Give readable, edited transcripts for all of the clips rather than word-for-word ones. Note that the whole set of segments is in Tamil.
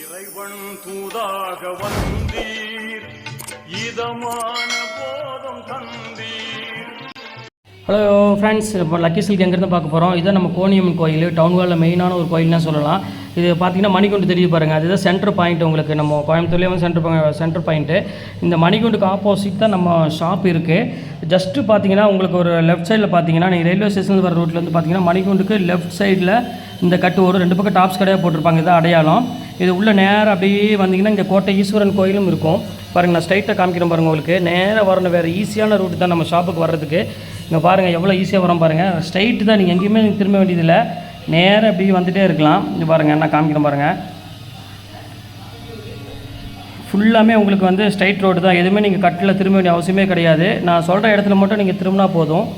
இறைவன் தூதாக வந்தீர் இதமான போதும் தந்தீர். ஹலோ ஃப்ரெண்ட்ஸ், இப்போ லக்கி சில்க் எங்கேருந்து பார்க்க போகிறோம். இதுதான் நம்ம கோணியம்மன் கோயில், டவுன் ஹாலில் மெயினான ஒரு கோயில்னு சொல்லலாம். இது பார்த்திங்கன்னா மணிகுண்டு தெரியுது பாருங்கள், அதுதான் சென்டர் பாயிண்ட். உங்களுக்கு நம்ம கோயம்புத்தூர்லேயே வந்து சென்டர் பாயிண்ட்டு. இந்த மணிகுண்டுக்கு ஆப்போசிட் தான் நம்ம ஷாப் இருக்குது. ஜஸ்ட்டு பார்த்தீங்கன்னா உங்களுக்கு ஒரு லெஃப்ட் சைடில் பார்த்தீங்கன்னா நீங்கள் ரயில்வே ஸ்டேஷன் வர ரோட்டில் வந்து பார்த்தீங்கன்னா மணிகுண்டுக்கு லெஃப்ட் சைடில் இந்த கட்டு வரும். ரெண்டு பக்கம் டாப்ஸ் கடையாக போட்டிருப்பாங்க, இதான் அடையாளம். இது உள்ள நேராக அப்படியே வந்தீங்கன்னா இங்கே கோட்டை ஈஸ்வரன் கோயிலும் இருக்கும் பாருங்கள். நான் ஸ்ட்ரைட்டாக காமிக்கிறேன் பாருங்கள். உங்களுக்கு நேராக வரணும், வேறு ஈஸியான ரூட்டு தான் நம்ம ஷாப்புக்கு வர்றதுக்கு. இங்கே பாருங்கள் எவ்வளோ ஈஸியாக வரோம் பாருங்கள். ஸ்ட்ரைட்டு தான், நீங்கள் எங்கேயுமே திரும்ப வேண்டியதில்லை, நேராக அப்படியே வந்துகிட்டே இருக்கலாம். இங்கே பாருங்கள், நான் காமிக்கிறேன் பாருங்கள். ஃபுல்லாமே உங்களுக்கு வந்து ஸ்ட்ரைட் ரோடு தான், எதுவுமே நீங்கள் கட்டில் திரும்ப வேண்டிய அவசியமே கிடையாது. நான் சொல்கிற இடத்துல மட்டும் நீங்கள் திரும்பினா போதும்.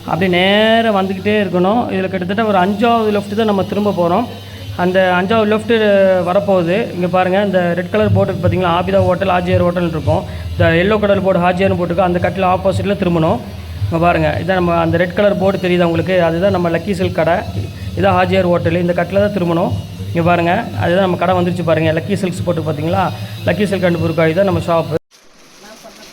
அப்படியே நேராக வந்துக்கிட்டே இருக்கணும். இதில் கிட்டத்தட்ட ஒரு 5வது லெஃப்ட்டு தான் நம்ம திரும்ப போகிறோம். அந்த 5வது லெஃப்ட்டு வரப்போகுது. இங்கே பாருங்கள், இந்த ரெட் கலர் போர்டுக்கு பார்த்தீங்கன்னா ஆபிதா ஹோட்டல், ஹாஜியார் ஹோட்டல் இருக்கும். இந்த எல்லோ கலர் போர்டு ஹாஜியார்னு போட்டுருக்கு, அந்த கட்டில் ஆப்போசிட்டில் திரும்பணும். இங்கே பாருங்கள், இதான் நம்ம அந்த ரெட் கலர் போர்டு தெரியுது உங்களுக்கு, அதுதான் நம்ம லக்கி சில்க் கடை. இதான் ஹாஜியார் ஹோட்டல், இந்த கட்டில் தான் திரும்பணும். இங்கே பாருங்கள், அதுதான் நம்ம கடை வந்துருச்சு பாருங்கள். லக்கி சில்க்ஸ் போட்டு பார்த்தீங்களா, லக்கி சில்க் அண்ட் புர்காய் தான் நம்ம shop.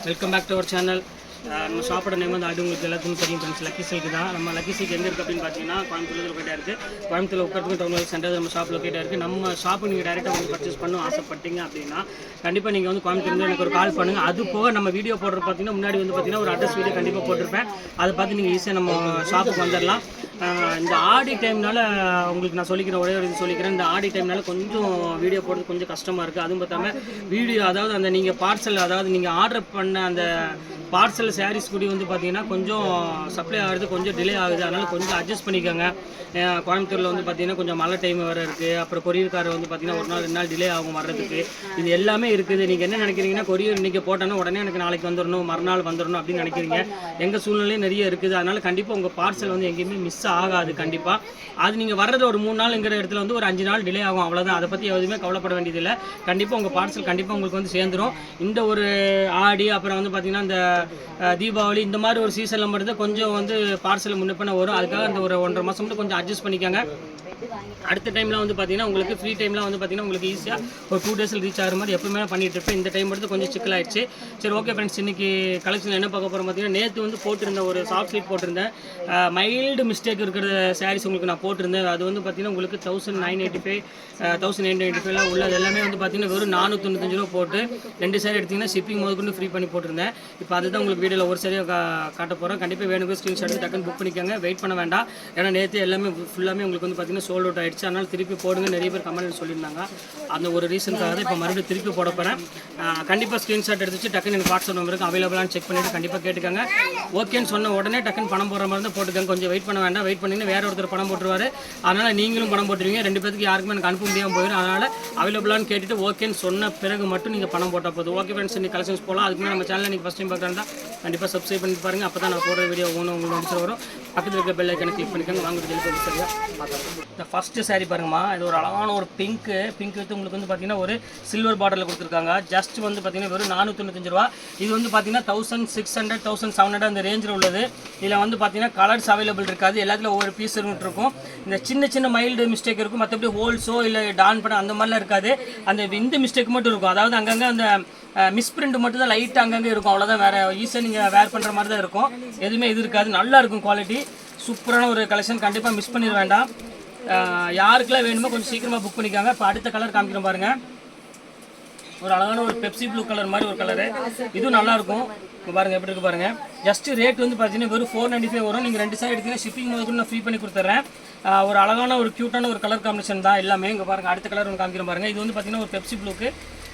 Welcome back to our channel. நம்ம ஷாப்போட நேம் வந்து அது உங்களுக்கு எல்லாத்துக்கும் தெரியும் ஃப்ரெண்ட்ஸ், லக்கி சில்க் தான். நம்ம லக்கி சில்க் எங்கே இருக்குது அப்படின்னு பார்த்தீங்கன்னா கோயம்புத்தூரில் லொக்கேட்டாக இருக்குது. கோயம்புத்தூரில் உட்காந்துக்கு டவுன் ஹால் சென்டர் நம்ம ஷாப் லொக்கேட்டாக இருக்குது. நம்ம ஷாப்பு நீங்கள் டேரெக்டாக வந்து பர்ச்சேஸ் பண்ணணும் ஆசைப்பட்டீங்க அப்படின்னா கண்டிப்பாக நீங்கள் வந்து கோயம்புத்தூர்லேருந்து எனக்கு ஒரு கால் பண்ணுங்கள். அது போக நம்ம வீடியோ போடுறது பார்த்தீங்கன்னா முன்னாடி வந்து பார்த்தீங்கன்னா ஒரு அட்ரஸ் வீடியோ கண்டிப்பாக போட்டிருப்பேன். அதை பார்த்து நீங்கள் ஈஸியாக நம்ம ஷாப்புக்கு வந்துடலாம். இந்த ஆடி டைம்னால உங்களுக்கு நான் சொல்லிக்கிறேன், ஒரே ஒரு இது சொல்லிக்கிறேன். இந்த ஆடி டைம்னால கொஞ்சம் வீடியோ போடுறது கொஞ்சம் கஷ்டமாக இருக்குது. அதுவும் பார்த்தாம வீடியோ அதாவது அந்த நீங்கள் பார்சல், அதாவது நீங்கள் ஆர்டர் பண்ண அந்த பார்சல் சாரீஸ் கூடி வந்து பார்த்தீங்கன்னா கொஞ்சம் சப்ளை ஆகுது, கொஞ்சம் டிலே ஆகுது. அதனால் கொஞ்சம் அட்ஜஸ்ட் பண்ணிக்கோங்க. கோயம்புத்தூரில் வந்து பார்த்தீங்கன்னா கொஞ்சம் மழை டைம் வேறு இருக்குது. அப்புறம் கொரியர்காரர் வந்து பார்த்தீங்கன்னா ஒரு நாள் 2 நாள் டிலே ஆகும் வர்றதுக்கு. இது எல்லாமே இருக்குது. நீங்கள் என்ன நினைக்கிறீங்கன்னா கொரியர் இன்றைக்கி போட்டோன்னா உடனே எனக்கு நாளைக்கு வந்துடணும், மறுநாள் வந்துடணும் அப்படின்னு நினைக்கிறீங்க. எங்கள் சூழ்நிலையும் நிறைய இருக்குது. அதனால் கண்டிப்பாக உங்கள் பார்சல் வந்து எங்கேயுமே மிஸ் ஆகாது. கண்டிப்பாக அது நீங்கள் வர்றது ஒரு 3 நாளுங்கிற இடத்துல வந்து ஒரு 5 நாள் டிலே ஆகும், அவ்வளோதான். அதை பற்றி எதுவுமே கவலைப்பட வேண்டியதில்லை. கண்டிப்பாக உங்கள் பார்சல் கண்டிப்பாக உங்களுக்கு வந்து சேர்ந்துடும். இந்த ஒரு ஆடி அப்புறம் வந்து பார்த்திங்கன்னா இந்த தீபாவளி இந்த மாதிரி ஒரு சீசனில் மட்டும் கொஞ்சம் வந்து பார்சல் முன்னப்பின வரும். அதுக்காக அந்த ஒரு 1.5 மாதம் மட்டும் கொஞ்சம் அட்ஜஸ்ட் பண்ணிக்கோங்க. அடுத்த டைமில் வந்து பார்த்தீங்கன்னா உங்களுக்கு ஃப்ரீ டைமில் வந்து பார்த்தீங்கன்னா உங்களுக்கு ஈஸியாக ஒரு 2 டேஸில் ரீச் ஆகிற மாதிரி எப்பவுமே பண்ணிட்டு இருப்பேன். இந்த டைம் மட்டும் கொஞ்சம் சிக்கலாயிடுச்சு. சரி, ஓகே ஃப்ரெண்ட்ஸ், இன்றைக்கி கலெக்ஷன் என்ன பார்க்க போகிறோம் பார்த்தீங்கன்னா நேற்று வந்து போட்டிருந்த ஒரு சாஃப்ட் ஸ்லீட் போட்டிருந்தேன். மைல்டு மிஸ்டேக் இருக்கிற சாரீஸ் உங்களுக்கு நான் போட்டிருந்தேன். அது வந்து பார்த்தீங்கன்னா உங்களுக்கு 1985 1995 உள்ளது எல்லாமே வந்து பார்த்தீங்கன்னா வெறும் 495 ரூபா போட்டு 2 சாரி எடுத்திங்கன்னா ஷிப்பிங் முதற்கொண்டு ஃப்ரீ பண்ணி போட்டிருந்தேன். இப்போ அதுதான் உங்களுக்கு வீடியோவில் ஒரு சரியாக காட்ட போகிறோம். கண்டிப்பாக வேணுங்க ஸ்க்ரீன்ஷாட் எடுத்து டக்குன்னு புக் பண்ணிக்கோங்க, வெயிட் பண்ண வேண்டாம். ஏன்னா நேற்று எல்லாமே ஃபுல்லாமே உங்களுக்கு வந்து பார்த்தீங்கன்னா சோல்ட் அவுட் ஆகிடுச்சு. அதனால் திருப்பி போடுங்க, நிறைய பேர் கமெண்ட் சொல்லியிருந்தாங்க. அந்த ஒரு ரீசனுக்காக தான் இப்போ மறுபடியும் திருப்பி போட போகிறேன். கண்டிப்பாக ஸ்க்ரீன்ஷாட் எடுத்துச்சு டக்குன்னு எனக்கு வாட்ஸ்அப் நம்பருக்கு அவைலபிளானு செக் பண்ணிவிட்டு கண்டிப்பாக கேட்டுக்கோங்க. ஓகேன்னு சொன்ன உடனே டக்குன்னு பணம் போடுற மாதிரி தான் போட்டுக்கோங்க. கொஞ்சம் வெயிட் பண்ண வேண்டாம். வெயிட் பண்ணிங்கன்னா வேறு ஒருத்தர் பணம் போட்டுருவார். அதனால் நீங்களும் பணம் போட்டுருவீங்க. 2 பேருக்கு யாருக்குமே எனக்கு அனுப்ப முடியாமல் போயிடும். அதனால் அவைலபிளானு கேட்டுட்டு ஓகேன்னு சொன்ன பிறகு மட்டும் நீங்கள் பணம் போட்டால் போதும். ஓகே ஃப்ரெண்ட்ஸ், இன்னைக்கு கலெக்ஷன்ஸ் போகலாம். அதுக்கு முன்னாடி நம்ம சேனலில் நீங்கள் ஃபஸ்ட் டைம் பார்க்குறதா கண்டிப்பாக சப்ஸ்கிரைப் பண்ணி பாருங்கள். அப்போ தான் நான் போடுற வீடியோ உங்களுக்கு நோட்டிஃபிகேஷன் வரும். பக்கத்தில் இருக்க பெல் ஐக்கனை கிளிக் பண்ணிக்கோங்க. வாங்க சொல்லி சரியாக பார்க்கலாம். இந்த ஃபஸ்ட்டு சாரீ பாருங்கம்மா, இது ஒரு அழகான ஒரு பிங்க் வித்து உங்களுக்கு வந்து பார்த்தீங்கன்னா ஒரு சில்வர் பார்டரில் கொடுத்துருக்காங்க. ஜஸ்ட் வந்து பார்த்தீங்கன்னா வெறும் 495 ரூபா. இது வந்து பார்த்தீங்கன்னா 1600 1700 அந்த ரேஞ்சில் உள்ளது. இதில் வந்து பார்த்தீங்கன்னா கலர்ஸ் அவைலபிள் இருக்காது, எல்லாத்துலையும் ஒவ்வொரு பீஸ் இருக்கும். இந்த சின்ன மைல்டு மிஸ்டேக் இருக்கும், மற்றபடி ஹோல்ஸோ இல்லை டான் பண்ண அந்த மாதிரிலாம் இருக்காது. அந்த இந்த மிஸ்டேக் மட்டும் இருக்கும். அதாவது அங்கங்கே அந்த மிஸ்பிரிண்ட் மட்டும் தான் லைட்டாக அங்கங்கே இருக்கும், அவ்வளோதான். வேறு ஈஸியாக நீங்கள் வேர் பண்ணுற மாதிரி தான் இருக்கும். எதுவுமே இது இருக்காது. நல்லா இருக்கும் குவாலிட்டி. சூப்பரான ஒரு கலெக்ஷன். கண்டிப்பாக மிஸ் பண்ணிட வேண்டாம். யாருக்கெல்லாம் வேணுமோ கொஞ்சம் சீக்கிரமாக புக் பண்ணிக்காங்க. இப்போ அடுத்த கலர் காமிக்கிறோம் பாருங்கள். ஒரு அழகான ஒரு பெப்சி ப்ளூ கலர் மாதிரி ஒரு கலரு. இதுவும் நல்லாயிருக்கும். இப்போ பாருங்கள் எப்படி இருக்குது பாருங்கள். ஜஸ்ட்டு ரேட் வந்து பார்த்தீங்கன்னா வெறும் 495 வரும். நீங்கள் 2 சாரி எடுத்தீங்கன்னா ஷிப்பிங் முதல்ல நான் ஃப்ரீ பண்ணி கொடுத்துட்றேன். ஒரு அழகான ஒரு க்யூட்டான ஒரு கலர் காம்பினேஷன் தான் எல்லாமே. இங்கே பாருங்கள் அடுத்த கலர் ஒன்று காமிக்கிறோம் பாருங்கள். இது வந்து பார்த்தீங்கன்னா ஒரு பெப்சி ப்ளூக்கு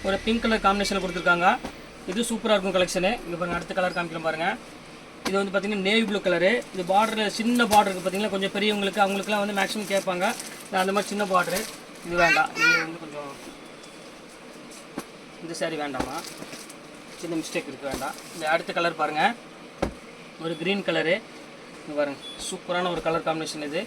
ஒரு பிங்க் கலர் காம்பினேஷனில் கொடுத்துருக்காங்க. இது சூப்பராக இருக்கும் கலெக்ஷனு. இங்கே பாருங்கள் அடுத்த கலர் காமிக்கிறோம் பாருங்கள். இது வந்து பார்த்தீங்கன்னா நேவி ப்ளூ கலரு. இது பார்டர் சின்ன பார்டர் இருக்குது பார்த்தீங்கன்னா, கொஞ்சம் பெரியவங்களுக்கு அவங்களுக்குலாம் வந்து மேக்ஸிமம் கேட்பாங்க. அந்த மாதிரி சின்ன பார்டரு இது வேண்டாம். இது வந்து கொஞ்சம் இந்த சாரி வேண்டாமா, சின்ன மிஸ்டேக் இருக்குது, வேண்டாம். இந்த அடுத்த கலர் பாருங்கள், ஒரு க்ரீன் கலரு. இது பாருங்கள் சூப்பரான ஒரு கலர் காம்பினேஷன். இது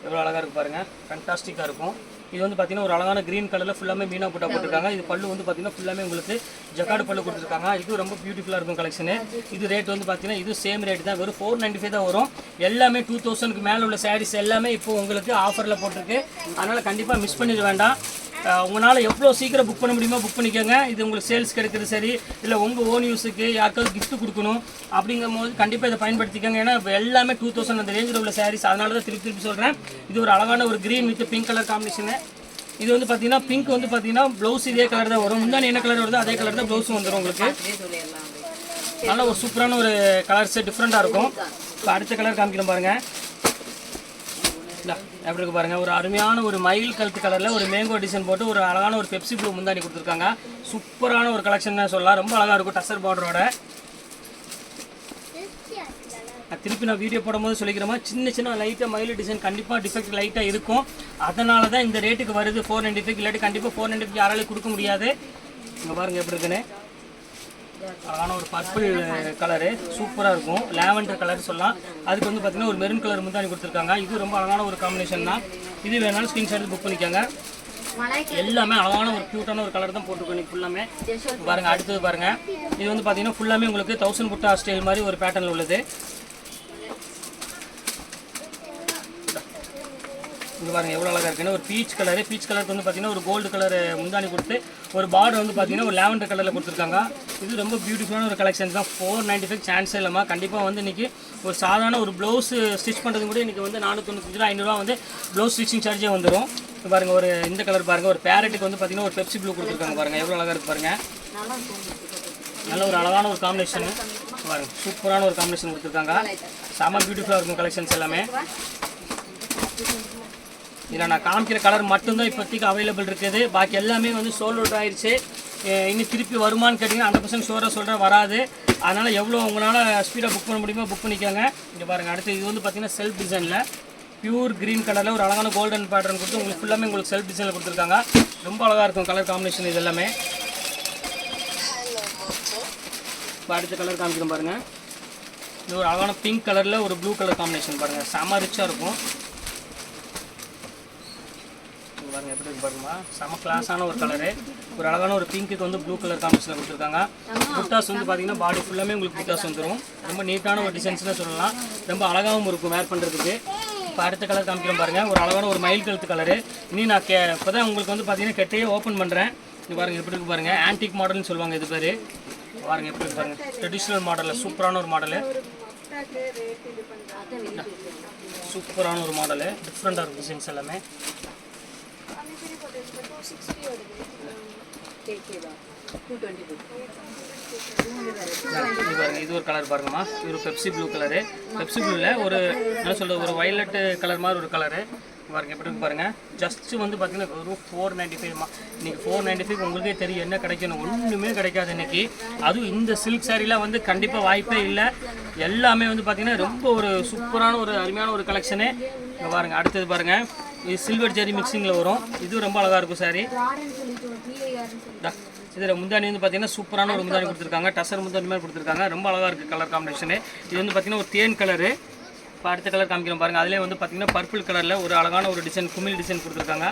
எவ்வளோ அழகாக இருக்குது பாருங்கள், ஃபேண்டாஸ்டிக்காக இருக்கும். இது வந்து பார்த்தீங்கன்னா ஒரு அழகான க்ரீன் கலரில் ஃபுல்லாமே மீனா புட்டா போட்டிருக்காங்க. இது பல்லு வந்து பார்த்தீங்கன்னா ஃபுல்லாமே உங்களுக்கு ஜக்காடு பல்லு கொடுத்துருக்காங்க. இது ரொம்ப பியூட்டிஃபுல்லாக இருக்கும் கலெக்ஷனு. இது ரேட் வந்து பார்த்தீங்கன்னா இது சேம் ரேட் தான், வெறும் 495 தான் வரும். எல்லாமே 2000க்கு மேலே உள்ள சாரீஸ் எல்லாமே இப்போ உங்களுக்கு ஆஃபரில் போட்டிருக்கு. அதனால் கண்டிப்பாக மிஸ் பண்ணிட வேண்டாம். உங்களால் எவ்வளோ சீக்கிரம் புக் பண்ண முடியுமோ புக் பண்ணிக்கோங்க. இது உங்களுக்கு சேல்ஸ் கிடைக்கிறது சரி, இல்லை உங்கள் ஓன் யூஸுக்கு யாருக்காவது gift கொடுக்கணும் அப்படிங்கும் போது கண்டிப்பாக இதை பயன்படுத்திக்கோங்க. ஏன்னா இப்போ எல்லாமே 2000 அந்த ரேஞ்சில் உள்ள சாரீஸ். அதனால தான் திருப்பி சொல்கிறேன். இது ஒரு அழகான ஒரு green with pink colour combination. இது வந்து பார்த்தீங்கன்னா பிங்க் வந்து பார்த்தீங்கன்னா ப்ளவுஸ் இதே கலர் தான் வரும். முந்தானி என்ன கலர் வருதோ அதே கலர் தான் ப்ளவுஸும் வந்துடும் உங்களுக்கு. நல்ல ஒரு சூப்பரான ஒரு கலர்ஸு டிஃப்ரெண்ட்டாக இருக்கும். இப்போ அடுத்த கலர் காமிக்கிறோம் பாருங்கள். எப்படி இருக்கு பாருங்கள். ஒரு அருமையான ஒரு மயில் கழுத்து கலரில் ஒரு மேங்கோ டிசைன் போட்டு ஒரு அழகான ஒரு பெப்சி ப்ளூ முந்தானி கொடுத்துருக்காங்க. சூப்பரான ஒரு கலெக்ஷன் தான் சொல்லலாம். ரொம்ப அழகாக இருக்கும் டசர் பார்டரோட. திருப்பி நான் வீடியோ போடும்போது சொல்லிக்கிறோமா, சின்ன லைட்டாக மயில் டிசைன் கண்டிப்பாக டிஃபெக்ட் லைட்டாக இருக்கும். அதனால தான் இந்த ரேட்டுக்கு வருது 495. இல்லாட்டி கண்டிப்பாக 495 யாராலையும் கொடுக்க முடியாது. இங்கே பாருங்கள் எப்படி இருக்குன்னு. அழகான ஒரு பர்பிள் கலரு சூப்பராக இருக்கும். லாவெண்டர் கலர் சொல்லலாம். அதுக்கு வந்து பார்த்தீங்கன்னா ஒரு மெரூன் கலர் முந்தானி கொடுத்துருக்காங்க. இது ரொம்ப அழகான ஒரு காம்பினேஷன் தான். இது வேணாலும் ஸ்க்ரீன்ஷாட் புக் பண்ணிக்கோங்க. எல்லாமே அழகான ஒரு க்யூட்டான ஒரு கலர் தான் போட்டுருக்கோம் நீங்கள் ஃபுல்லாமே. பாருங்கள் அடுத்தது பாருங்கள். இது வந்து பார்த்தீங்கன்னா ஃபுல்லாமே உங்களுக்கு 1000 புட்டா ஸ்டைல் மாதிரி ஒரு பேட்டர்னில் உள்ளது. இங்கே பாருங்கள் எவ்வளோ அழகாக இருக்குன்னு. ஒரு பீச் கலருக்கு வந்து பார்த்தீங்கன்னா ஒரு கோல்டு கலர் முந்தானி கொடுத்து ஒரு பார்டர் வந்து பார்த்தீங்கன்னா ஒரு லாவெண்டர் கலரில் கொடுத்துருக்காங்க. இது ரொம்ப பியூட்டிஃபுல்லான ஒரு கலெக்ஷன் தான். 495 சான்ஸே இல்லாமல் கண்டிப்பாக வந்து இன்றைக்கி ஒரு சாதாரண ஒரு ப்ளவுஸ் ஸ்டிச் பண்ணுறது கூட இன்றைக்கி வந்து 495 500 வந்து ப்ளவுஸ் ஸ்டிச்சிங் சார்ஜே வந்துடும். இப்போ பாருங்கள் ஒரு இந்த கலர் பாருங்கள். ஒரு பேரட்டுக்கு வந்து பார்த்தீங்கன்னா ஒரு பெப்சி ப்ளூ கொடுத்துருக்காங்க. பாருங்கள் எவ்வளோ அழகாக இருக்குது பாருங்கள். நல்ல ஒரு அழகான ஒரு காம்பினேஷனு பாருங்கள். சூப்பரான ஒரு காம்பினேஷன் கொடுத்துருக்காங்க. செம்ம பியூட்டிஃபுல்லாக இருக்கும் கலெக்ஷன்ஸ் எல்லாமே. இதில் நான் காமிக்கிற கலர் மட்டும்தான் இப்போதைக்கு அவைலபிள் இருக்குது. பாக்கி எல்லாமே வந்து சோல்ட் அவுட் ஆயிடுச்சு. இன்னும் திருப்பி வருமானு கேட்டிங்கன்னா 100% ஷோராக சொல்கிறேன் வராது. அதனால் எவ்வளோ உங்களால் ஸ்பீடாக புக் பண்ண முடியுமோ புக் பண்ணிக்கோங்க. இங்கே பாருங்கள் அடுத்து இது வந்து பார்த்தீங்கன்னா செல்ஃப் டிசைனில் பியூர் க்ரீன் கலரில் ஒரு அழகான கோல்டன் பேட்டர்ன் கொடுத்து உங்களுக்கு ஃபுல்லாமே உங்களுக்கு செல்ஃப் டிசைனில் கொடுத்துருக்காங்க. ரொம்ப அழகாக இருக்கும் கலர் காம்பினேஷன் இது எல்லாமே. இப்போ அடுத்த கலர் காமிக்கிறோம் பாருங்கள். இது ஒரு அழகான பிங்க் கலரில் ஒரு ப்ளூ கலர் காம்பினேஷன் பாருங்கள். செம்ம ரிச்சாக இருக்கும். பாருங்கள் எப்படி இருக்கு பாருங்கம்மா. செம கிளாஸான ஒரு கலரு. ஒரு அழகான ஒரு பிங்க்குக்கு வந்து ப்ளூ கலர் காம்பினேஷனில் கொடுத்துருக்காங்க. புட்டாஸ் வந்து பார்த்தீங்கன்னா பாடி ஃபுல்லாமே உங்களுக்கு புட்டாஸ் வந்துடும். ரொம்ப நீட்டான ஒரு டிசைன்ஸ்னு சொல்லலாம். ரொம்ப அழகாகவும் இருக்கும் வேர் பண்ணுறதுக்கு. இப்போ அடுத்த கலர் காமிக்கிறோம் பாருங்கள். ஒரு அழகான ஒரு மயில் கழுத்து கலரு. இனி நான் இப்போ தான் உங்களுக்கு வந்து பார்த்தீங்கன்னா கெட்டையே ஓப்பன் பண்ணுறேன். இது பாருங்கள் எப்படி இருக்கு பாருங்கள். ஆன்டிக் மாடல்னு சொல்லுவாங்க இது பேர். பாருங்கள் எப்படி இருக்கு பாருங்கள். ட்ரெடிஷ்னல் மாடலில் சூப்பரான ஒரு மாடலு. சூப்பரான ஒரு மாடலு. டிஃப்ரெண்ட்டாக இருக்கும் டிசைன்ஸ் எல்லாமே. இது ஒரு கலர் பாருங்கம்மா. இது ஒரு பெப்சி ப்ளூ கலரு. பெப்சி ப்ளூவில் ஒரு என்ன சொல்கிறது ஒரு வயலட்டு கலர் மாதிரி ஒரு கலரு பாருங்கள் எப்படி இருக்கு பாருங்கள். ஜஸ்ட்டு வந்து பார்த்தீங்கன்னா ஒரு 495மா. இன்றைக்கி 495 உங்களுக்கே தெரியும் என்ன கிடைக்கணும். ஒன்றுமே கிடைக்காது இன்றைக்கி. அதுவும் இந்த சில்க் சாரீலாம் வந்து கண்டிப்பாக வாய்ப்பே இல்லை. எல்லாமே வந்து பார்த்தீங்கன்னா ரொம்ப ஒரு சூப்பரான ஒரு அருமையான ஒரு கலெக்ஷனு. இங்கே பாருங்கள் அடுத்தது பாருங்கள். இது சில்வர் ஜெரி மிக்சிங்கில் வரும். இது ரொம்ப அழகாக இருக்கும் சாரி. இதில் முந்தானி வந்து பார்த்தீங்கன்னா சூப்பரான ஒரு முந்தானி கொடுத்துருக்காங்க. டசர் முந்தானி மாதிரி கொடுத்துருக்காங்க. ரொம்ப அழகாக இருக்குது கலர் காம்பினேஷனு. இது வந்து பார்த்தீங்கன்னா ஒரு தேன் கலரு. இப்போ அடுத்த கலர் காமிக்கிறோம் பாருங்கள். அதிலே வந்து பார்த்தீங்கன்னா பர்பிள் கலரில் ஒரு அழகான ஒரு டிசைன் குமிழ் டிசைன் கொடுத்துருக்காங்க.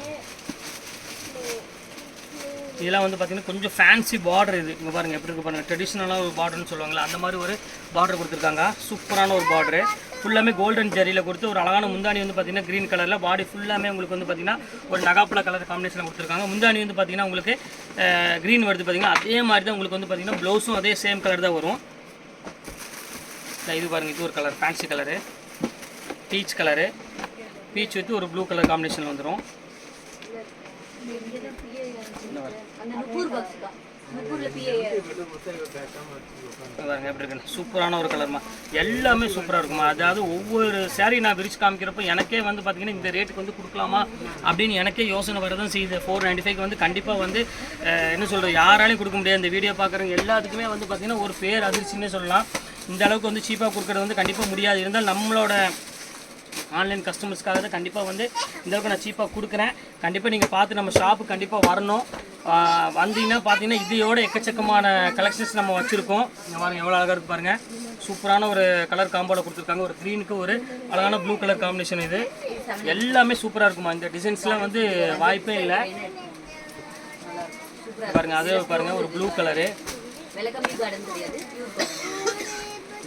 இதெல்லாம் வந்து பார்த்தீங்கன்னா கொஞ்சம் ஃபேன்சி பார்டர். இது இங்கே பாருங்கள் எப்படி இருக்குது பாருங்கள். ட்ரெடிஷ்னலான ஒரு பார்டர்னு சொல்லுவாங்களா அந்த மாதிரி ஒரு பார்டர் கொடுத்துருக்காங்க. சூப்பரான ஒரு பார்டரு. ஃபுல்லாமே கோல்டன் ஜெரியில் கொடுத்து ஒரு அழகான முந்தானி வந்து பார்த்தீங்கன்னா க்ரீன் கலரில் பாடி ஃபுல்லாமே உங்களுக்கு வந்து பார்த்தீங்கன்னா ஒரு நகாப்பழ கலர் காம்பினேஷனில் கொடுத்துருக்காங்க. முந்தானி வந்து பார்த்தீங்கன்னா உங்களுக்கு க்ரீன் வருது பார்த்தீங்கன்னா அதே மாதிரி தான் உங்களுக்கு வந்து பார்த்தீங்கன்னா ப்ளவுஸும் அதே சேம் கலர் தான் வரும். இது பாருங்கள். இது ஒரு colour fancy colour peach colour. Peach with ஒரு ப்ளூ கலர் காம்பினேஷன் வந்துடும். பாருங்க எப்படி இருக்குன்னு. சூப்பரான ஒரு கலர்மா. எல்லாமே சூப்பராக இருக்குமா. அதாவது ஒவ்வொரு சாரீ நான் விரிச்சு காமிக்கிறப்போ எனக்கே வந்து பார்த்தீங்கன்னா இந்த ரேட்டுக்கு வந்து கொடுக்கலாமா அப்படின்னு எனக்கே யோசனை வரதான் செய்யுது. 495 வந்து கண்டிப்பாக வந்து என்ன சொல்கிறது யாராலையும் கொடுக்க முடியாது. இந்த வீடியோ பார்க்குறவங்க எல்லாத்துக்குமே வந்து பார்த்தீங்கன்னா ஒரு பேர் அதிர்ச்சின்னே சொல்லலாம். இந்த அளவுக்கு வந்து சீப்பாக கொடுக்குறது வந்து கண்டிப்பாக முடியாது. இருந்தாலும் நம்மளோட ஆன்லைன் கஸ்டமர்ஸ்க்காக தான் கண்டிப்பாக வந்து இந்த அளவுக்கு நான் சீப்பாக கொடுக்குறேன். கண்டிப்பாக நீங்கள் பார்த்து நம்ம ஷாப்பு கண்டிப்பாக வரணும். வந்தீங்கன்னா பார்த்தீங்கன்னா இதையோட எக்கச்சக்கமான கலெக்ஷன்ஸ் நம்ம வச்சுருக்கோம். இங்கே பாருங்கள் எவ்வளோ அழகாக இருக்குது பாருங்கள். சூப்பரான ஒரு கலர் காம்போவில் கொடுத்துருக்காங்க. ஒரு க்ரீனுக்கு ஒரு அழகான ப்ளூ கலர் காம்பினேஷன். இது எல்லாமே சூப்பராக இருக்குமா. இந்த டிசைன்ஸ்லாம் வந்து வாய்ப்பே இல்லை. பாருங்கள் அதே பாருங்கள் ஒரு ப்ளூ கலரு.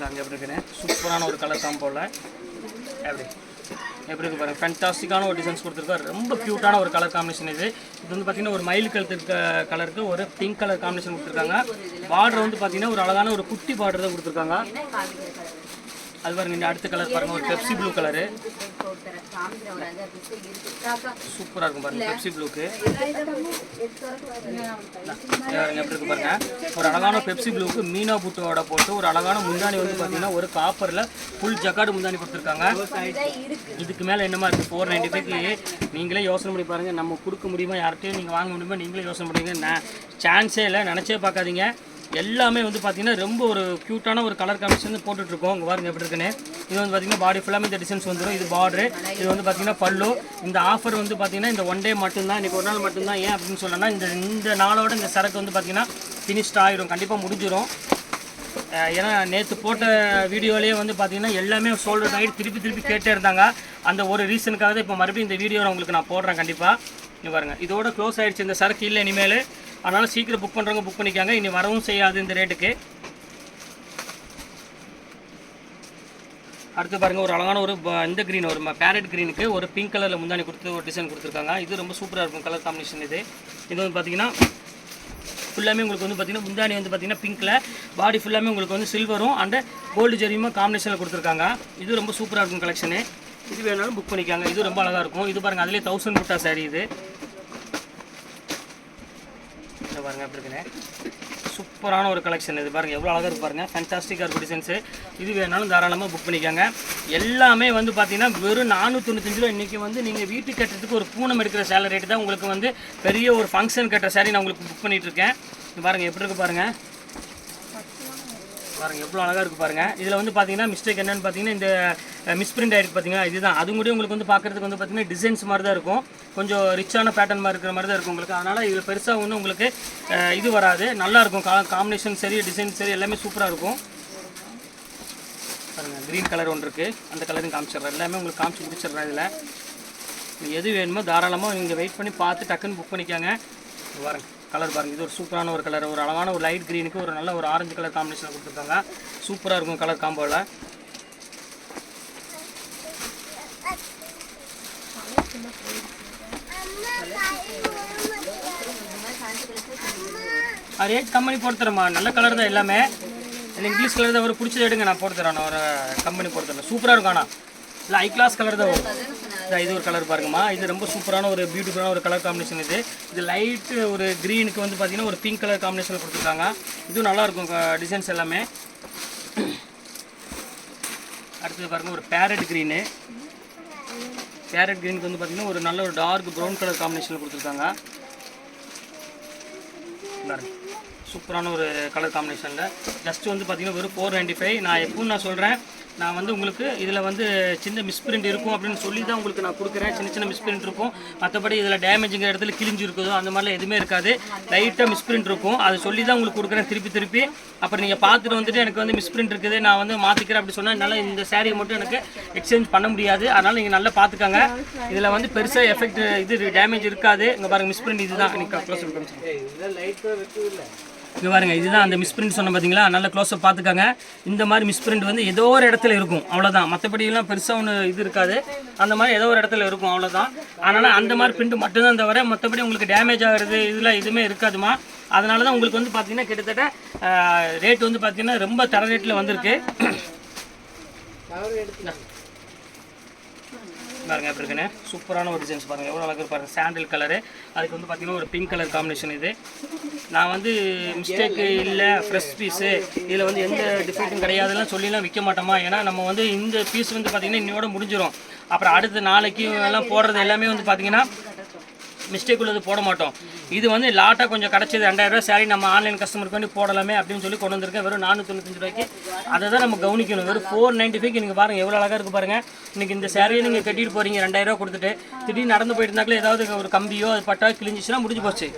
அங்கே எப்படி இருக்குன்னு சூப்பரான ஒரு கலர் காம்போவில் எப்படி எப்படி இருக்கு பாருங்கள், ஃபேன்டாஸ்டிக்கான ஒரு டிசைன்ஸ் கொடுத்துருக்கோம். ரொம்ப க்யூட்டான ஒரு கலர் காம்பினேஷன் இது. இது வந்து பார்த்திங்கன்னா ஒரு மயில் கழுத்து கலருக்கு ஒரு பிங்க் கலர் காம்பினேஷன் கொடுத்துருக்காங்க. பார்டர் வந்து பார்த்திங்கன்னா ஒரு அழகான ஒரு குட்டி பார்டர் தான் கொடுத்துருக்காங்க. அது பாருங்க, இந்த அடுத்த கலர் பாருங்க, ஒரு பெப்சி ப்ளூ கலரு சூப்பராக இருக்கும் பாருங்க. பெப்சி ப்ளூக்கு பாருங்க எப்படி இருக்கு பாருங்க. ஒரு அழகான பெப்சி ப்ளூக்கு மீனா புட்டோட போட்டு ஒரு அழகான முந்தானி வந்து பார்த்தீங்கன்னா ஒரு காப்பரில் ஃபுல் ஜக்காடு முந்தானி கொடுத்துருக்காங்க. இதுக்கு மேலே என்னமா இருக்குது 495க்கு நீங்களே யோசனை பண்ணி பாருங்கள். நம்ம கொடுக்க முடியுமா, யார்கிட்டையும் நீங்கள் வாங்க முடியுமா, நீங்களே யோசனை பண்ணுறீங்க. சான்ஸே இல்லை, நினச்சே பார்க்காதீங்க. எல்லாமே வந்து பார்த்தீங்கன்னா ரொம்ப ஒரு க்யூட்டான ஒரு கலர் காம்பினேஷன் போட்டுட்ருக்கோம். இங்கே பாருங்க எப்படி இருக்குன்னு. இது வந்து பார்த்தீங்கன்னா பாடி ஃபுல்லாமே இந்த டிசைன்ஸ் வந்துடும். இது பார்டரு, இது வந்து பார்த்தீங்கன்னா பல்லு. இந்த ஆஃபர் வந்து பார்த்தீங்கன்னா இந்த ஒன் டே மட்டும்தான், இன்றைக்கி ஒரு நாள் மட்டும்தான். ஏன் அப்படின்னு சொல்லணும்னா இந்த நாளோட இந்த சரக்கு வந்து பார்த்தீங்கன்னா ஃபினிஷ்ட் ஆகிடும், கண்டிப்பாக முடிஞ்சிடும். ஏன்னா நேற்று போட்ட வீடியோலேயே வந்து பார்த்தீங்கன்னா எல்லாமே சோல்டர் ஆகிட்டு திருப்பி கேட்டே இருந்தாங்க. அந்த ஒரு ரீசனுக்காக தான் இப்போ மறுபடியும் இந்த வீடியோவில் உங்களுக்கு நான் போடுறேன். கண்டிப்பாக இங்கே பாருங்கள், இதோட க்ளோஸ் ஆகிடுச்சு இந்த சரக்கு இல்லை இனிமேல். அதனால் சீக்கிரம் புக் பண்ணுறவங்க புக் பண்ணிக்காங்க. இனி வரவும் செய்யாது இந்த ரேட்டுக்கு. அடுத்து பாருங்கள், ஒரு அழகான ஒரு இந்த க்ரீன், ஒரு பேரட் க்ரீனுக்கு ஒரு பிங்க் கலரில் முந்தானி கொடுத்து ஒரு டிசைன் கொடுத்துருக்காங்க. இது ரொம்ப சூப்பராக இருக்கும் கலர் காம்பினேஷன். இது வந்து பார்த்திங்கன்னா ஃபுல்லாமே உங்களுக்கு வந்து பார்த்திங்கன்னா முந்தானி வந்து பார்த்திங்கன்னா பிங்க்கில், பாடி ஃபுல்லாமே உங்களுக்கு வந்து சில்வரும் அண்ட் கோல்டு ஜெரியுமா காம்பினேஷனில் கொடுத்துருக்காங்க. இது ரொம்ப சூப்பராக இருக்கும் கலெக்ஷனு. இது வேணாலும் புக் பண்ணிக்காங்க. இது ரொம்ப அழகாக இருக்கும். இது பாருங்கள், அதிலே 1000 புட்டா சாரி. இது பாருங்கள் எப்படி இருக்குன்னு, சூப்பரான ஒரு கலெக்ஷன். இது பாருங்கள் எவ்வளோ அழகாக இருக்கு பாருங்கள், ஃபேன்டாஸ்டிக்காக இருக்கும் டிசைன்ஸு. இது வேணாலும் தாராளமாக புக் பண்ணிக்காங்க. எல்லாமே வந்து பார்த்தீங்கன்னா வெறும் 495 ரூபா. இன்றைக்கி வந்து நீங்கள் வீட்டுக்கு கட்டுறதுக்கு ஒரு பூனம் எடுக்கிற சேலரி ரேட்டு தான் உங்களுக்கு வந்து பெரிய ஒரு ஃபங்க்ஷன் கட்டுற சாரி நான் உங்களுக்கு புக் பண்ணிகிட்ருக்கேன். பாருங்கள் எப்படி இருக்குது பாருங்கள், பாருங்கள் எவ்வளோ அழகாக இருக்குது பாருங்கள். இதில் வந்து பார்த்தீங்கன்னா மிஸ்டேக் என்னென்னு பார்த்தீங்கன்னா இந்த மிஸ்பிரிண்ட் ஆகிருக்கு பார்த்தீங்கன்னா, இதுதான். அது கூட உங்களுக்கு வந்து பார்க்குறதுக்கு வந்து பார்த்தீங்கன்னா டிசைன்ஸ் மாதிரி தான் இருக்கும், கொஞ்சம் ரிச்சான பேட்டர்ன் மாதிரி இருக்கிற மாதிரி தான் இருக்கும் உங்களுக்கு. அதனால் இதில் பெருசாக ஒன்றும் உங்களுக்கு இது வராது. நல்லாயிருக்கும், காம்பினேஷன் சரி, டிசைன் சரி, எல்லாமே சூப்பராக இருக்கும். பாருங்கள் க்ரீன் கலர் ஒன்று இருக்குது, அந்த கலரும் காமிச்சிட்றேன். எல்லாமே உங்களுக்கு காமிச்சு முடிச்சிடுறேன். இதில் எது வேணுமோ தாராளமாக நீங்கள் வெயிட் பண்ணி பார்த்து டக்குன்னு புக் பண்ணிக்காங்க. பாருங்கள் கலர் பாருங்கள், இது ஒரு சூப்பரான ஒரு கலர். ஒரு அழகான ஒரு லைட் க்ரீனுக்கு ஒரு நல்ல ஒரு ஆரஞ்சு கலர் காம்பினேஷன் கொடுத்துருக்காங்க. சூப்பராக இருக்கும் கலர் காம்போவில். ரேட் கம்பெனி போட்டு தரேம்மா, நல்ல கலர் தான் எல்லாமே. இங்கிலீஷ் கலர் தான் ஒரு பிடிச்சது எடுங்க, நான் போட்டு தரேன். ஒரு கம்பெனி போட்டு தரேன், சூப்பராக இருக்கும். ஆனால் இல்லை ஹை கிளாஸ் கலர் தான் வரும். இது ஒரு கலர் பாருங்கம்மா, இது ரொம்ப சூப்பரான ஒரு பியூட்டிஃபுல்லான ஒரு கலர் காம்பினேஷன். இது லைட்டு ஒரு க்ரீனுக்கு வந்து பார்த்தீங்கன்னா ஒரு பிங்க் கலர் காம்பினேஷனில் கொடுத்துருக்காங்க. இதுவும் நல்லாயிருக்கும் டிசைன்ஸ் எல்லாமே. அடுத்தது பாருங்கள், ஒரு பேரட் க்ரீனு. பேரட் க்ரீனுக்கு வந்து பார்த்தீங்கன்னா ஒரு நல்ல ஒரு டார்க் ப்ரௌன் கலர் காம்பினேஷனில் கொடுத்துருக்காங்க. பாருங்கள் சூப்பரான ஒரு கலர் காம்பினேஷனில். ஜஸ்ட் வந்து பார்த்தீங்கன்னா வெறும் 495. நான் எப்பவும் நான் சொல்கிறேன், நான் வந்து உங்களுக்கு இதில் வந்து சின்ன மிஸ்பிரிண்ட் இருக்கும் அப்படின்னு சொல்லி தான் உங்களுக்கு நான் கொடுக்குறேன். சின்ன மிஸ்பிரிண்ட் இருக்கும், மற்றபடி இதில் டேமேஜுங்கிற இடத்துல கிழிஞ்சு இருக்குதோ அந்த மாதிரிலாம் எதுவுமே இருக்காது. லைட்டாக மிஸ்பிரிண்ட் இருக்கும், அதை சொல்லி தான் உங்களுக்கு கொடுக்குறேன் திருப்பி. அப்புறம் நீங்கள் பார்த்துட்டு வந்துட்டு எனக்கு வந்து மிஸ்பிரிண்ட் இருக்குது, நான் வந்து மாற்றிக்கிறேன் அப்படி சொன்னால் என்னால் இந்த சேரீயை மட்டும் எனக்கு எக்ஸ்சேஞ்ச் பண்ண முடியாது. அதனால் நீங்கள் நல்லா பார்த்துக்காங்க. இதில் வந்து பெருசாக எஃபெக்ட் இது டேமேஜ் இருக்காது. இங்கே பாருங்கள் மிஸ்பிரிண்ட் இதுதான். நீங்கள் க்ளோஸ் இங்கே பாருங்க, இதுதான் அந்த மிஸ்பிரிண்ட் சொன்ன பார்த்தீங்களா, நல்ல க்ளோஸ்அப் பார்த்துக்காங்க. இந்த மாதிரி மிஸ்பிரிண்ட் வந்து ஏதோ ஒரு இடத்துல இருக்கும், அவ்வளோதான். மற்றபடியெல்லாம் பெருசாக ஒன்று இது இருக்காது. அந்த மாதிரி ஏதோ ஒரு இடத்துல இருக்கும், அவ்வளோதான். அதனால் அந்த மாதிரி பிரிண்ட் மட்டும்தான் தவிர மற்றபடி உங்களுக்கு டேமேஜ் ஆகிறது இதெல்லாம் எதுவுமே இருக்காதுமா. அதனால தான் உங்களுக்கு வந்து பார்த்தீங்கன்னா கிட்டத்தட்ட ரேட் வந்து பார்த்தீங்கன்னா ரொம்ப தர ரேட்டில் வந்திருக்கு. பாருங்கள் எப்படி இருக்குன்னு, சூப்பரான ஒரு டிசைன்ஸ் பாருங்கள் எவ்வளோ அழகாக பாருங்கள். சாண்டில் கலரு, அதுக்கு வந்து பார்த்தீங்கன்னா ஒரு பிங்க் கலர் காம்பினேஷன். இது நான் வந்து மிஸ்டேக்கு இல்லை, ஃப்ரெஷ் பீஸு, இதில் வந்து எந்த டிஃபெக்ட்டும் கிடையாதுலாம் சொல்லிலாம் விற்க மாட்டோமா. ஏன்னா நம்ம வந்து இந்த பீஸ் வந்து பார்த்திங்கன்னா இன்னையோட முடிஞ்சிடும். அப்புறம் அடுத்த நாளைக்கு எல்லாம் போடுறது எல்லாமே வந்து பார்த்திங்கன்னா மிஸ்டேக் உள்ளது போட மாட்டோம். இது வந்து லாட்டாக கொஞ்சம் கிடச்சிது 2000 ரூபா சாரி, நம்ம ஆன்லைன் கஸ்டமருக்கு வேண்டி போடலாமே அப்படின்னு சொல்லி கொண்டு வந்திருக்கேன். வெறும் 495 ரூபாய்க்கு. அதை தான் நம்ம கவனிக்கணும். வெறும் 495க்கு நீங்கள் பாருங்கள் எவ்வளோ அழகாக இருக்குது பாருங்கள். இன்றைக்கி இந்த சாரியை நீங்கள் கட்டிட்டு போகிறீங்க 2000 ரூபா கொடுத்துட்டு, திடீர்னு நடந்து போயிட்டு இருந்தாங்களே ஏதாவது ஒரு கம்பியோ அது பட்டா கிழிஞ்சிச்சுன்னா முடிஞ்சு போச்சு.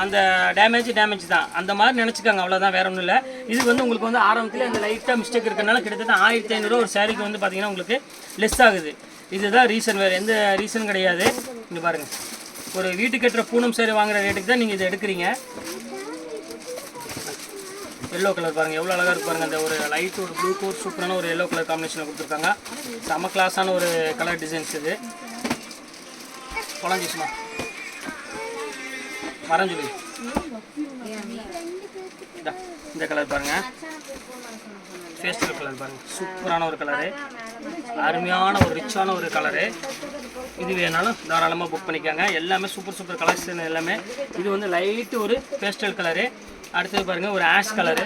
அந்த டேமேஜ் தான், அந்த மாதிரி நினச்சிக்காங்க, அவ்வளோதான், வேற ஒன்றும் இல்லை. இது வந்து உங்களுக்கு வந்து ஆரம்பத்தில் இந்த லைட்டாக மிஸ்டேக் இருக்கிறனால கிட்டத்தட்ட 1500 ரூபா ஒரு சாரிக்கு வந்து பார்த்தீங்கன்னா உங்களுக்கு லெஸ் ஆகுது. இதுதான் ரீசன், வேறு எந்த ரீசனும் கிடையாது. இங்கே பாருங்கள், ஒரு வீட்டுக்கு கட்டுற பூனம் சேரி வாங்குற ரேட்டுக்கு தான் நீங்கள் இதை எடுக்கிறீங்க. எல்லோ கலர் பாருங்கள் எவ்வளோ அழகாக இருக்கு பாருங்கள். அந்த ஒரு லைட் ஒரு ப்ளூ கோட் சூப்பரான ஒரு எல்லோ கலர் காம்பினேஷனில் கொடுத்துருக்காங்க. செம கிளாஸான ஒரு கலர் டிசைன்ஸ் இது. குழஞ்சிச்சுமா வரைஞ்சொல்லி இந்த கலர் பாருங்கள், பேஸ்டல் கலர் பாருங்கள், சூப்பரான ஒரு கலரு, அருமையான ஒரு ரிச்சான ஒரு கலரு. இது வேணாலும் தாராளமாக புக் பண்ணிக்காங்க. எல்லாமே சூப்பர் சூப்பர் கலர்ஸ் எல்லாமே. இது வந்து லைட்டு ஒரு பேஸ்டல் கலரு. அடுத்தது பாருங்கள் ஒரு ஆஷ் கலரு.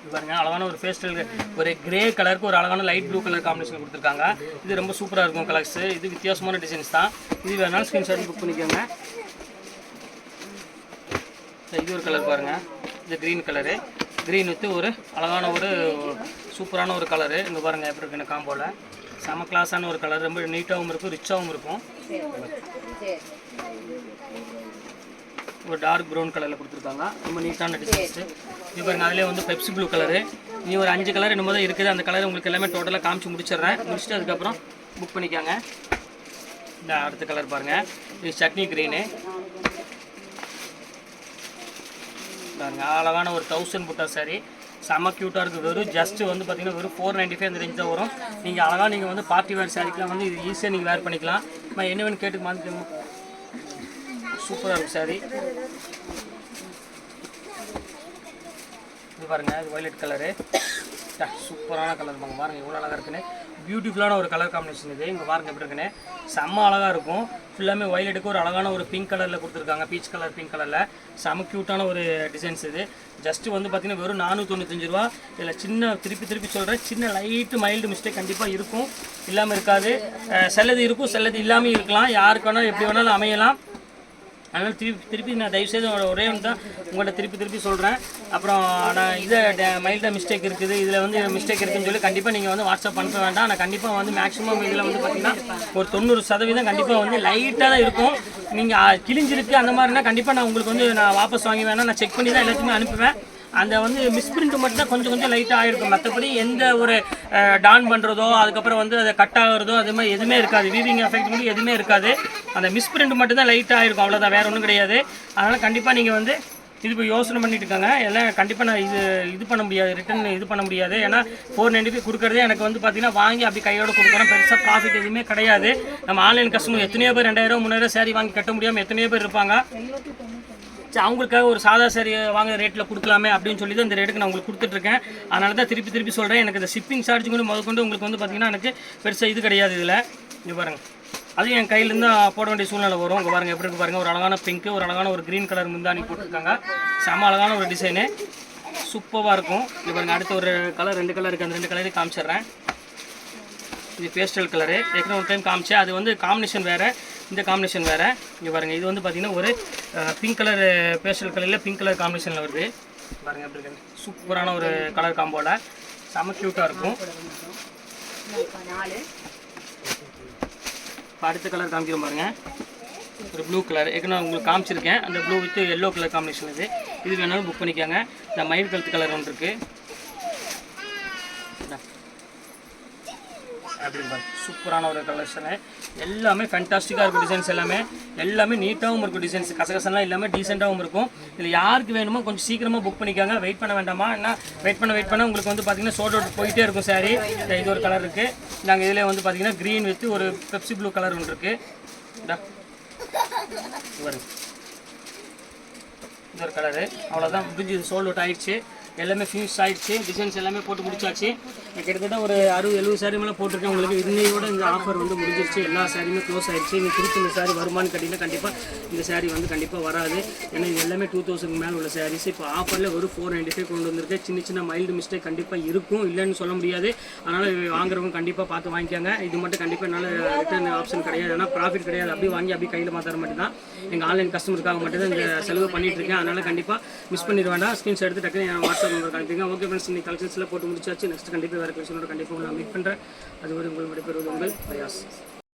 இது பாருங்க அழகான ஒரு பேஸ்டல் ஒரு கிரே கலருக்கு ஒரு அழகான லைட் ப்ளூ கலர் காம்பினேஷன் கொடுத்துருக்காங்க. இது ரொம்ப சூப்பராக இருக்கும் கலர்ஸ். இது வித்தியாசமான டிசைன்ஸ் தான். இது வேணாலும் ஸ்க்ரீன்ஷாட் புக் பண்ணிக்கோங்க. இது ஒரு கலர் பாருங்கள், இது க்ரீன் கலரு. க்ரீன் வித்து ஒரு அழகான ஒரு சூப்பரான ஒரு கலரு. இங்கே பாருங்கள் எப்படி இருக்குன்னு காம்போவில். செம கிளாஸான ஒரு கலர், ரொம்ப நீட்டாகவும் இருக்கும், ரிச்சாகவும் இருக்கும். ஒரு டார்க் ப்ரௌன் கலரில் கொடுத்துருக்காங்க, ரொம்ப நீட்டான டிசைன்ஸு. இது பாருங்கள் அதிலே வந்து பெப்சி ப்ளூ கலரு. நீ ஒரு 5 கலர் என்னமோ தான் இருக்குது. அந்த கலர் உங்களுக்கு எல்லாமே டோட்டலாக காமிச்சு முடிச்சிடுறேன். முடிச்சுட்டு அதுக்கப்புறம் புக் பண்ணிக்காங்க. இந்த அடுத்த கலர் பாருங்கள், இது சட்னி க்ரீனு பாருங்க. அழகான ஒரு 1000 புட்டா சாரி, செம்ம க்யூட்டாக இருக்குது. வெறும் ஜஸ்ட்டு வந்து பார்த்தீங்கன்னா வெறும் 495 அந்த ரேஞ்ச் தான் வரும். நீங்கள் அழகாக நீங்கள் வந்து பார்ட்டி வேர் சாரிக்கெலாம் வந்து இது ஈஸியாக நீங்கள் வேர் பண்ணிக்கலாம். என்ன வேணும் கேட்டுக்கு மாற்றிக்கணும். சூப்பராக இருக்கும் சாரி. இது பாருங்கள், இது வயலட் கலரு, சூப்பரான கலர் பாருங்கள் எவ்வளோ அழகாக இருக்குன்னு. பியூட்டிஃபுல்லான ஒரு கலர் காம்பினேஷன் இது. இங்கே பாருங்கள் எப்படி இருக்குன்னு, செம்ம அழகாக இருக்கும். ஃபுல்லாமே வயலட்டுக்கு ஒரு அழகான ஒரு பிங்க் கலரில் கொடுத்துருக்காங்க, பீச் கலர் பிங்க் கலரில். செம்ம க்யூட்டான ஒரு டிசைன்ஸ் இது. ஜஸ்ட்டு வந்து பார்த்திங்கன்னா வெறும் 495 ரூபா. இதில் சின்ன திருப்பி சொல்கிறேன், சின்ன லைட்டு மைல்டு மிஸ்டேக் கண்டிப்பாக இருக்கும், இல்லாமல் இருக்காது. சிலது இருக்கும், சிலது இல்லாமல் இருக்கலாம். யாருக்கு வேணாலும் எப்படி வேணாலும் அமையலாம். அதனால் திருப்பி நான் தயவுசெய்து ஒரே ஒன்று தான் உங்கள்கிட்ட திருப்பி சொல்கிறேன். அப்புறம் நான் இதை மைல்டாக மிஸ்டேக் இருக்குது, இதில் வந்து மிஸ்டேக் இருக்குதுன்னு சொல்லி கண்டிப்பாக நீங்கள் வந்து வாட்ஸ்அப் பண்ண வேண்டாம். நான் கண்டிப்பாக வந்து மேக்ஸிமம் இதில் வந்து பார்த்திங்கன்னா ஒரு 90% கண்டிப்பாக வந்து லைட்டாக தான் இருக்கும். நீங்கள் கிழிஞ்சிருக்கு அந்த மாதிரினா கண்டிப்பாக நான் உங்களுக்கு வந்து நான் வாபஸ் வாங்கி வேணால் நான் செக் பண்ணி தான் எல்லாத்தையுமே அனுப்புவேன். அந்த வந்து மிஸ்பிரிண்ட் மட்டும் தான் கொஞ்சம் லைட்டாக ஆகிருக்கும். மற்றபடி எந்த ஒரு டான் பண்ணுறதோ அதுக்கப்புறம் வந்து அதை கட் ஆகிறதோ அது மாதிரி எதுவுமே இருக்காது. வீவிங் எஃபெக்ட் மட்டும் எதுவுமே இருக்காது. அந்த மிஸ்பிரிண்ட் மட்டும் தான் லைட்டாக ஆகிருக்கும், அவ்வளோதான், வேறு ஒன்றும் கிடையாது. அதனால் கண்டிப்பாக நீங்கள் வந்து இது இப்போ யோசனை பண்ணிட்டு இருக்காங்க எல்லாம். கண்டிப்பாக நான் இது பண்ண முடியாது, ரிட்டன் இது பண்ண முடியாது. ஏன்னா 495 கொடுக்குறதே எனக்கு வந்து பார்த்தீங்கன்னா வாங்கி அப்படி கையோடு கொடுக்குறோம். பெருசாக ப்ராஃபிட் எதுவுமே கிடையாது. நம்ம ஆன்லைன் கஸ்டமர் எத்தனையோ பேர் 2000 3000 சாரி வாங்கி கட்ட முடியாமல் எத்தனையோ பேர் இருப்பாங்க. சரி, அவங்களுக்காக ஒரு சாதா சாரி வாங்குற ரேட்டில் கொடுக்கலாமே அப்படின்னு சொல்லி தான் இந்த ரேட்டுக்கு நான் உங்களுக்கு கொடுத்துட்ருக்கேன். அதனால தான் திருப்பி சொல்கிறேன். எனக்கு இந்த ஷிப்பிங் சார்ஜ் கூட முதற்கொண்டு உங்களுக்கு வந்து பார்த்திங்கன்னா எனக்கு பெருசாக இது கிடையாது. இதில் இது பாருங்கள், அதுவும் என் கையிலேருந்து போட வேண்டிய சூழ்நிலை வரும். இங்கே பாருங்கள் எப்படி இருக்கு பாருங்கள், ஒரு அழகான பிங்க்கு, ஒரு அழகான ஒரு க்ரீன் கலர் முந்தானி போட்டிருக்காங்க. செம்ம அழகான ஒரு டிசைனு, சூப்பராக இருக்கும். இது பாருங்கள் அடுத்த ஒரு கலர் 2 கலர் இருக்குது, அந்த 2 கலரையும் காமிச்சிட்றேன். இது பேஸ்டல் கலரு, ஏற்கனவே ஒரு டைம் காமிச்சேன். அது வந்து காம்பினேஷன் வேறு, இந்த காம்பினேஷன் வேறு. இங்கே பாருங்கள், இது வந்து பார்த்திங்கன்னா ஒரு பிங்க் கலர் பேஸ்டல் கலரில் பிங்க் கலர் காம்பினேஷனில் வருது. பாருங்கள் எப்படி இருக்கு, சூப்பரான ஒரு கலர் காம்போவில் செம்ம க்யூட்டாக இருக்கும். இப்போ அடுத்த கலர் காமிக்கிறோம் பாருங்கள், ஒரு ப்ளூ கலர். ஏற்கனவே உங்களுக்கு காமிச்சிருக்கேன், அந்த blue with yellow colour combination இது வேணாலும் புக் பண்ணிக்காங்க. இந்த மயில் கழுத்து கலர் ஒன்று இருக்குது. அப்படி சூப்பரான ஒரு கலெக்ஷனு, எல்லாமே ஃபேண்டாஸ்டிக்காக இருக்கும். டிசைன்ஸ் எல்லாமே நீட்டாகவும் இருக்கும். டிசைன்ஸ் கசகசெல்லாம் இல்லாமல் டீசெண்டாகவும் இருக்கும். இதில் யாருக்கு வேணுமோ கொஞ்சம் சீக்கிரமாக புக் பண்ணிக்காங்க, வெயிட் பண்ண வேண்டாமா. ஏன்னா வெயிட் பண்ண உங்களுக்கு வந்து பார்த்திங்கன்னா சோல்ட் அவுட் போயிட்டே இருக்கும் சாரி. இது ஒரு கலர் இருக்குது. நாங்கள் இதில் வந்து பார்த்திங்கன்னா க்ரீன் வித் ஒரு பெப்சி ப்ளூ கலர் ஒன்று இருக்குது. இது ஒரு கலரு, அவ்வளோதான் முடிஞ்சு. சோல்ட் அவுட் ஆகிடுச்சு, எல்லாமே ஃபினிஷ் ஆகிடுச்சு. டிசைன்ஸ் எல்லாமே போட்டு முடிச்சாச்சு. கிட்டத்தட்ட ஒரு 60-70 சாரி மேலே போட்டிருக்கேன் உங்களுக்கு. இன்னையோட இந்த ஆஃபர் வந்து முடிஞ்சிருச்சு. எல்லா சாரியுமே க்ளோஸ் ஆகிடுச்சு. நீங்கள் திருப்பி இந்த சாரி வருமானு கேட்டிங்கன்னா கண்டிப்பாக இந்த சாரி வந்து கண்டிப்பாக வராது. ஏன்னா இது எல்லாமே 2000 மேலே உள்ள சாரீஸ். இப்போ ஆஃபரில் ஒரு 495 கொண்டு வந்திருக்கு. சின்ன மைல்டு மிஸ்டேக் கண்டிப்பாக இருக்கும், இல்லைன்னு சொல்ல முடியாது. அதனால் வாங்குறவங்க கண்டிப்பாக பார்த்து வாங்கிக்காங்க. இது மட்டும் கண்டிப்பாக என்னால் ரிட்டர்ன் ஆப்ஷன் கிடையாது, ஏன்னா ப்ராஃபிட் கிடையாது. அப்படியே வாங்கி அப்படியே கையில் மாற்ற மட்டும் தான் எங்கள் ஆன்லைன் கஸ்டமருக்காக மட்டும் தான் இந்த செலவு பண்ணிகிட்ருக்கேன். அதனால் கண்டிப்பாக மிஸ் பண்ணிட வேண்டாம். ஸ்க்ரீன்ஷாட் எடுத்து டக்கு என் வாட்ஸ்அப் நம்பர் காமிப்பீங்க. ஓகே ஃப்ரெண்ட்ஸ், இன்னைக்கு கலெக்ஷன்ஸில் போட்டு முடிச்சாச்சு. நெக்ஸ்ட் கண்டிப்பாக வேறு கலெக்ஷனோட கண்டிப்பாக உங்களை மீட் பண்ணுறேன். அதுவரை உங்கள் விடைபெறுவது உங்கள் பிரயாஸ்.